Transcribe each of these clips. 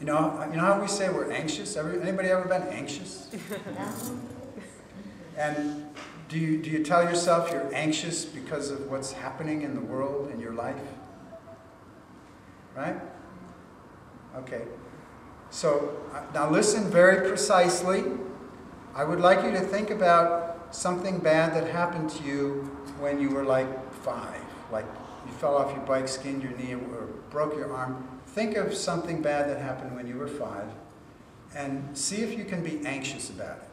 You know how we say we're anxious? Anybody ever been anxious? And do you tell yourself you're anxious because of what's happening in the world, in your life? Right? Okay. So now listen very precisely. I would like you to think about something bad that happened to you when you were like 5. Like you fell off your bike, skinned your knee, or broke your arm. Think of something bad that happened when you were 5 and see if you can be anxious about it.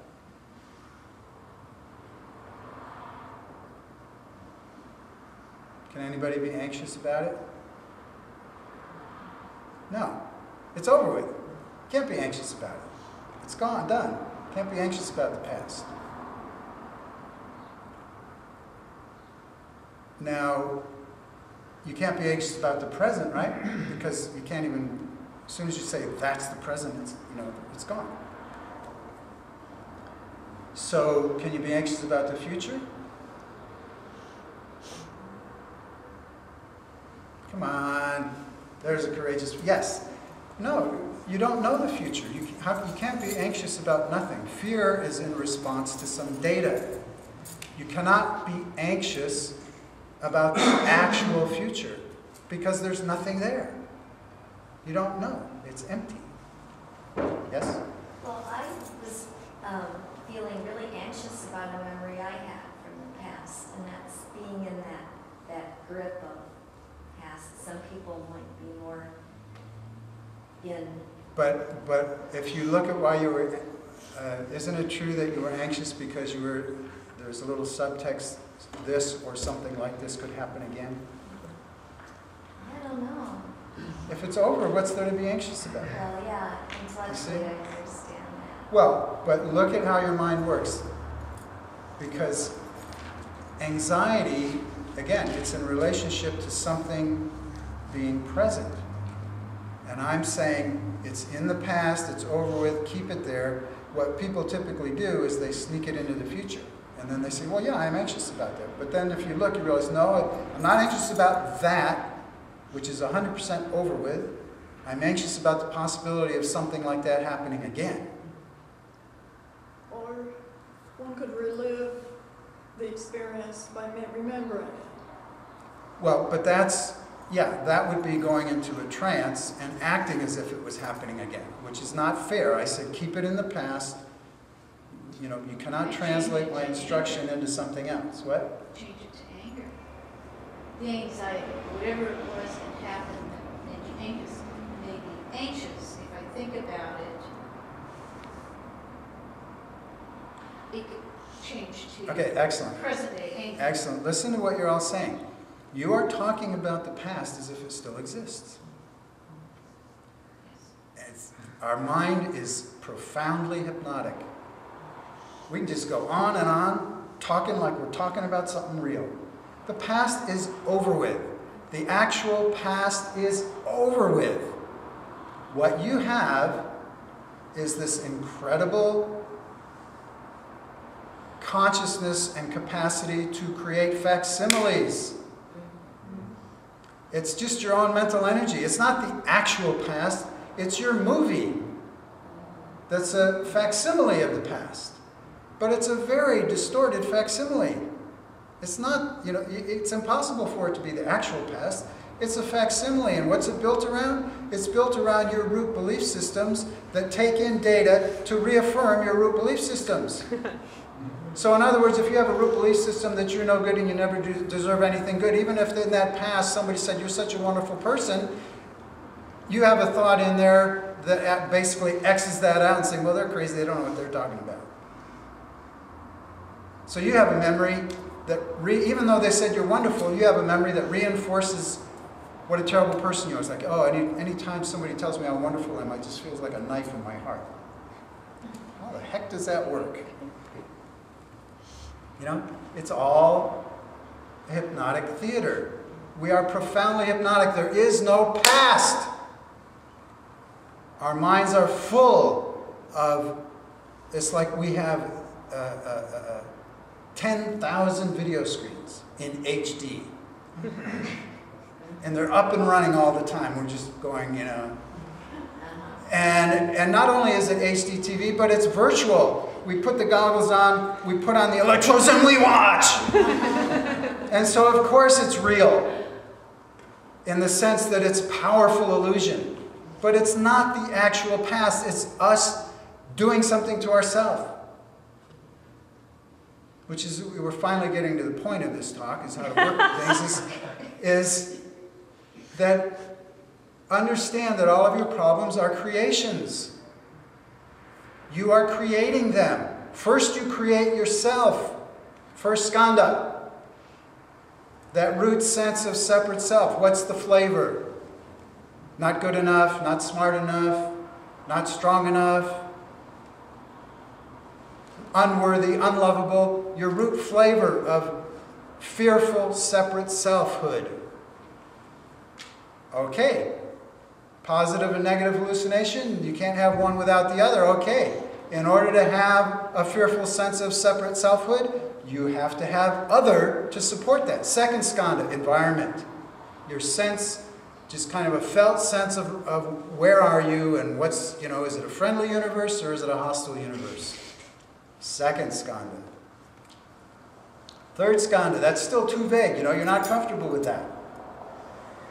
Can anybody be anxious about it? No. It's over with. Can't be anxious about it. It's gone, done. Can't be anxious about the past. Now, you can't be anxious about the present, right? Because you can't even, as soon as you say that's the present, it's gone. So, can you be anxious about the future? Come on. There's a courageous, yes. No, you don't know the future. You can't be anxious about nothing. Fear is in response to some data. You cannot be anxious about the actual future because there's nothing there. You don't know. It's empty. Yes? Well, I was feeling really anxious about a memory I had from the past, and that's being in that grip of past. Some people might be more in. But if you look at why you were, isn't it true that you were anxious because there's a little subtext, this or something like this could happen again? I don't know. If it's over, what's there to be anxious about? Well, yeah, intellectually I understand that. Well, but look at how your mind works. Because anxiety, again, it's in relationship to something being present. And I'm saying it's in the past, it's over with, keep it there. What people typically do is they sneak it into the future. And then they say, well, yeah, I'm anxious about that. But then if you look, you realize, no, I'm not anxious about that, which is 100% over with. I'm anxious about the possibility of something like that happening again. Or one could relive the experience by remembering it. Well, but that would be going into a trance and acting as if it was happening again, which is not fair. I said keep it in the past. You cannot translate my instruction into something else. What? Change it to anger. The anxiety, whatever it was that happened that made you anxious, if I think about it, it could change to Okay, excellent. present day anger. Excellent. Listen to what you're all saying. You are talking about the past as if it still exists. Our mind is profoundly hypnotic. We can just go on and on, talking like we're talking about something real. The past is over with. The actual past is over with. What you have is this incredible consciousness and capacity to create facsimiles. It's just your own mental energy. It's not the actual past. It's your movie that's a facsimile of the past. But it's a very distorted facsimile. It's not, it's impossible for it to be the actual past. It's a facsimile. And what's it built around? It's built around your root belief systems that take in data to reaffirm your root belief systems. So in other words, if you have a root belief system that you're no good and you never deserve anything good, even if in that past somebody said you're such a wonderful person, you have a thought in there that basically X's that out and saying, well, they're crazy, they don't know what they're talking about. So you have a memory that, even though they said you're wonderful, you have a memory that reinforces what a terrible person you are. It's like, oh, any time somebody tells me how wonderful I am, it just feels like a knife in my heart. How the heck does that work? It's all hypnotic theater. We are profoundly hypnotic. There is no past. Our minds are full of, it's like we have 10,000 video screens in HD. And they're up and running all the time. We're just going, And not only is it HD TV, but it's virtual. We put the goggles on, we put on the electrodes, and we watch. And so, of course, it's real in the sense that it's powerful illusion. But it's not the actual past. It's us doing something to ourselves. Which is, we're finally getting to the point of this talk, is how to work with things, is that understand that all of your problems are creations. You are creating them. First you create yourself. First skandha. That root sense of separate self. What's the flavor? Not good enough, not smart enough, not strong enough, unworthy, unlovable. Your root flavor of fearful, separate selfhood. Okay. Positive and negative hallucination, you can't have one without the other. Okay. In order to have a fearful sense of separate selfhood, you have to have other to support that. Second skandha, environment. Your sense, just kind of a felt sense of where are you and what's, is it a friendly universe or is it a hostile universe? Second skandha. Third skandha, that's still too vague. You're not comfortable with that.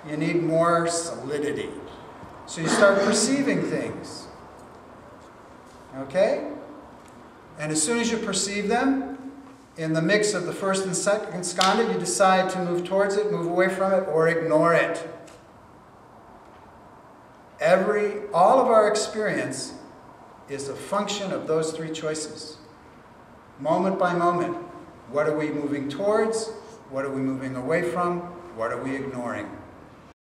You need more solidity. So you start perceiving things. Okay? And as soon as you perceive them, in the mix of the first and second skandha, you decide to move towards it, move away from it, or ignore it. All of our experience is a function of those three choices. Moment by moment. What are we moving towards? What are we moving away from? What are we ignoring?